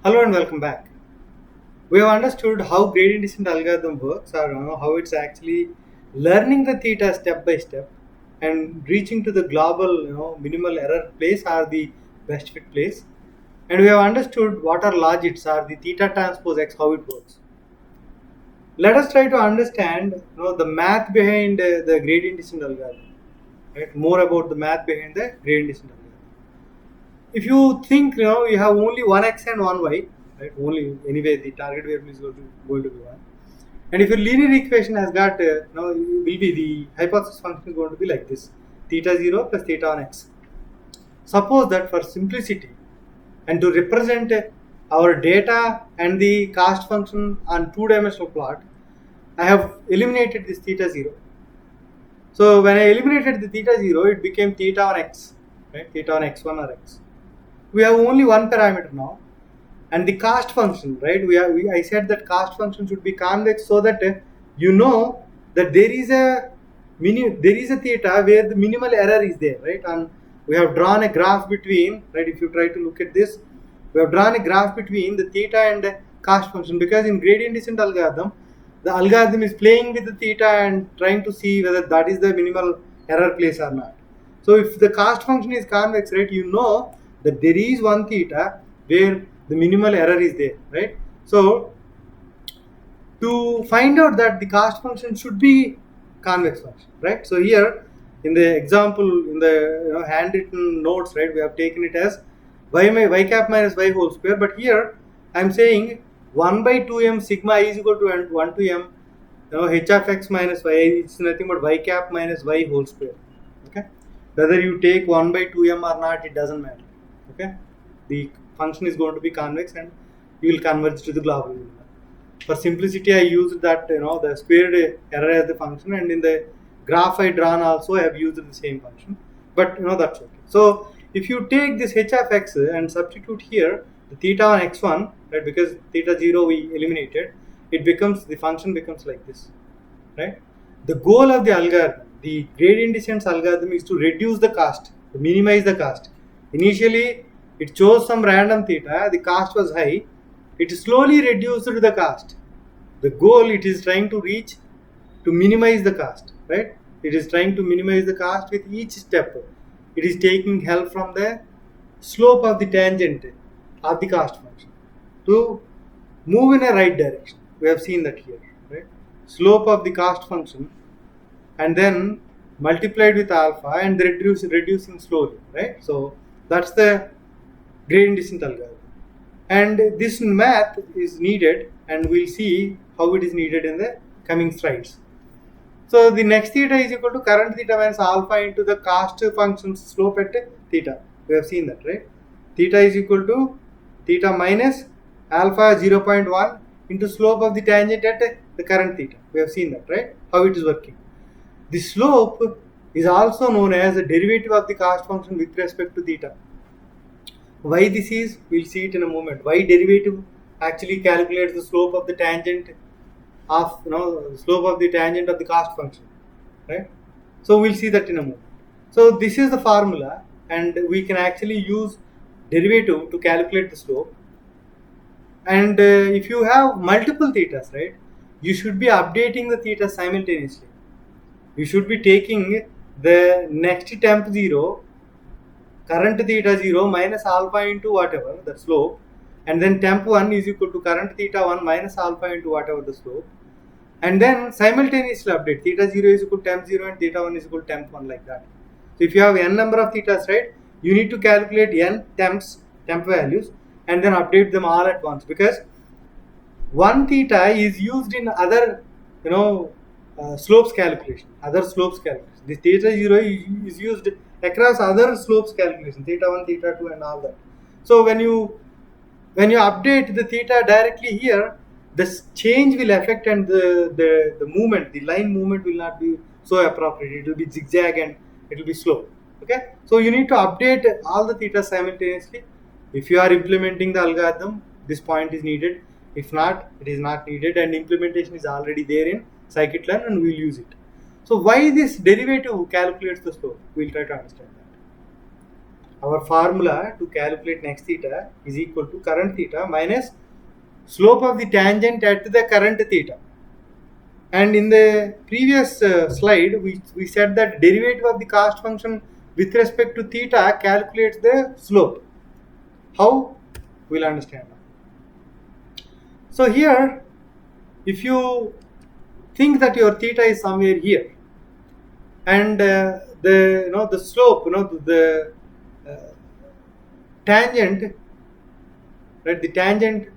Hello and welcome back. We have understood how gradient descent algorithm works, or how it's actually learning the theta step by step and reaching to the global, minimal error place or the best fit place. And we have understood what are logits or the theta transpose x, how it works. Let us try to understand, the math behind the gradient descent algorithm. Right? More about the math behind the gradient descent algorithm. If you think you have only one x and one y, right? Only anyway the target variable is going to be one. And if your linear equation has got will be the hypothesis function is going to be like this: theta 0 plus theta on x. Suppose that for simplicity and to represent our data and the cost function on two-dimensional plot, I have eliminated this theta 0. So when I eliminated the theta 0, it became theta on x, right? Theta on x1 or x. We have only one parameter now, and the cost function, right? I said that cost function should be convex so that you know that there is a theta where the minimal error is there, right? And we have drawn a graph between, right? If you try to look at this, we have drawn a graph between the theta and the cost function, because in gradient descent algorithm, the algorithm is playing with the theta and trying to see whether that is the minimal error place or not. So if the cost function is convex, right, you know that there is one theta where the minimal error is there, right? So to find out that the cost function should be convex function, right? So here in the example, in the handwritten notes, right, we have taken it as y cap minus y whole square, but here I am saying 1 by 2m sigma is equal to 1 to m h of x minus y, it's nothing but y cap minus y whole square. Okay, whether you take 1 by 2m or not, it doesn't matter. Okay, the function is going to be convex and you will converge to the global minimum. For simplicity, I used that the squared error as the function, and in the graph I drawn also I have used the same function, but that's okay. So if you take this h of x and substitute here the theta on x1, right, because theta 0 we eliminated, it becomes, the function becomes like this, right? The goal of the algorithm, the gradient descent algorithm, is to reduce the cost, to minimize the cost. Initially it chose some random theta, the cost was high, it slowly reduced the cost. The goal it is trying to reach to minimize the cost, right? It is trying to minimize the cost with each step. It is taking help from the slope of the tangent of the cost function to move in a right direction. We have seen that here, right? Slope of the cost function and then multiplied with alpha and reducing slowly, right? So that's the gradient descent algorithm. And this math is needed, and we'll see how it is needed in the coming slides. So the next theta is equal to current theta minus alpha into the cost function's slope at theta. We have seen that, right? Theta is equal to theta minus alpha 0.1 into slope of the tangent at the current theta. We have seen that, right? How it is working. The slope is also known as the derivative of the cost function with respect to theta. Why this is, we'll see it in a moment. Why derivative actually calculates the slope of the tangent of slope of the tangent of the cost function, right? So we'll see that in a moment. So this is the formula, and we can actually use derivative to calculate the slope. And if you have multiple thetas, right, you should be updating the theta simultaneously. You should be taking the next temp 0, current theta 0 minus alpha into whatever the slope, and then temp 1 is equal to current theta 1 minus alpha into whatever the slope, and then simultaneously update theta 0 is equal to temp 0 and theta 1 is equal to temp 1, like that. So if you have n number of thetas, right, you need to calculate n temp values and then update them all at once, because one theta is used in other slopes calculation, the theta 0 is used across other slopes calculation, theta 1, theta 2 and all that. So when you update the theta directly here, this change will affect, and the movement, the line movement will not be so appropriate. It will be zigzag and it will be slow. Okay, so you need to update all the theta simultaneously. If you are implementing the algorithm, this point is needed. If not, it is not needed, and implementation is already there in scikit-learn and we'll use it. So why this derivative calculates the slope? We'll try to understand that. our formula to calculate next theta is equal to current theta minus slope of the tangent at the current theta. And in the previous slide, we said that derivative of the cost function with respect to theta calculates the slope. How? We'll understand now. So here, if you think that your theta is somewhere here, and the slope, the uh, tangent, right? The tangent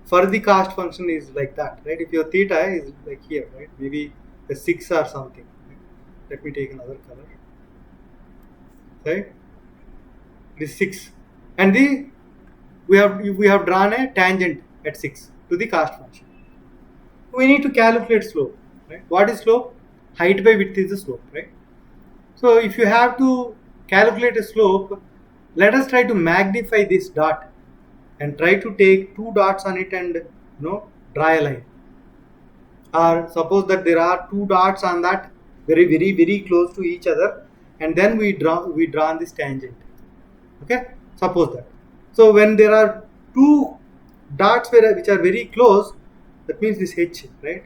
for the cost function is like that, right? If your theta is like here, right? Maybe a 6 or something. Right? Let me take another color, right? This 6, and we have drawn a tangent at 6 to the cost function. We need to calculate slope, right? What is slope? Height by width is the slope, right? So if you have to calculate a slope, let us try to magnify this dot and try to take two dots on it and draw a line. Or suppose that there are two dots on that very close to each other, and then we draw this tangent. Okay, suppose that. So when there are two dots which are very close, that means this h, right?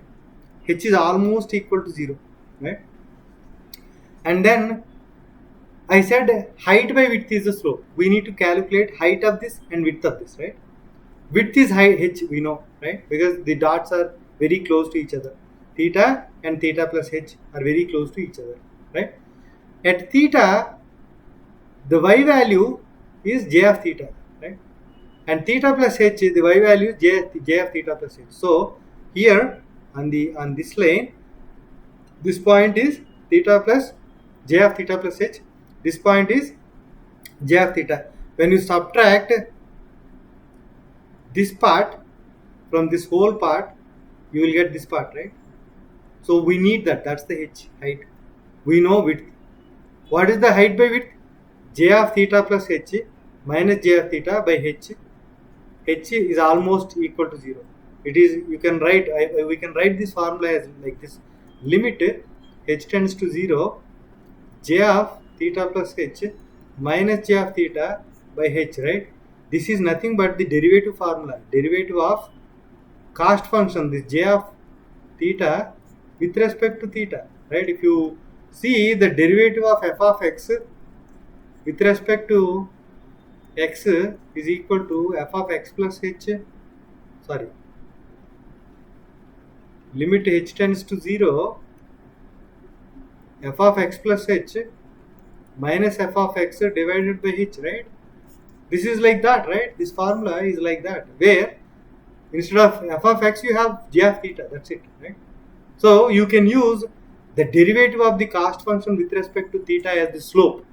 H is almost equal to 0, right? And then I said height by width is the slope. We need to calculate height of this and width of this, right? Width is height h, we know, right? Because the dots are very close to each other. Theta and theta plus h are very close to each other, right? At theta, the y value is j of theta, right? And theta plus h, the y value is j of theta plus h. So here on this line, this point is theta plus j of theta plus h. This point is j of theta. When you subtract this part from this whole part, you will get this part, right? So we need that. That's the h, height. We know width. What is the height by width? J of theta plus h minus j of theta by h. H is almost equal to 0. It is, you can write, we can write this formula as like this: limit h tends to 0, j of theta plus h minus j of theta by h, right? This is nothing but the derivative formula, derivative of cost function, this j of theta with respect to theta, right? If you see the derivative of f of x with respect to x is equal to f of x plus h, sorry, limit h tends to 0, f of x plus h minus f of x divided by h, right? This is like that, right? This formula is like that, where instead of f of x you have j of theta, that's it, right? So you can use the derivative of the cost function with respect to theta as the slope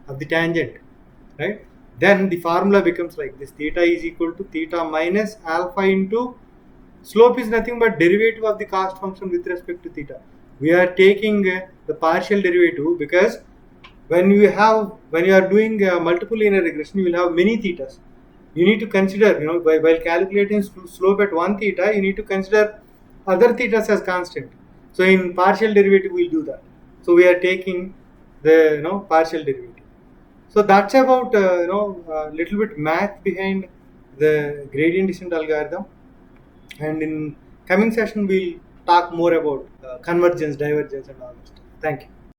of the tangent, right? Then the formula becomes like this: theta is equal to theta minus alpha into slope is nothing but derivative of the cost function with respect to theta. We are taking the partial derivative because when you are doing multiple linear regression, you will have many thetas. You need to consider, while calculating slope at one theta, you need to consider other thetas as constant. So in partial derivative, we'll do that. So we are taking the partial derivative. So that's about little bit math behind the gradient descent algorithm. And in coming session, we'll talk more about convergence, divergence, and all that stuff. Thank you.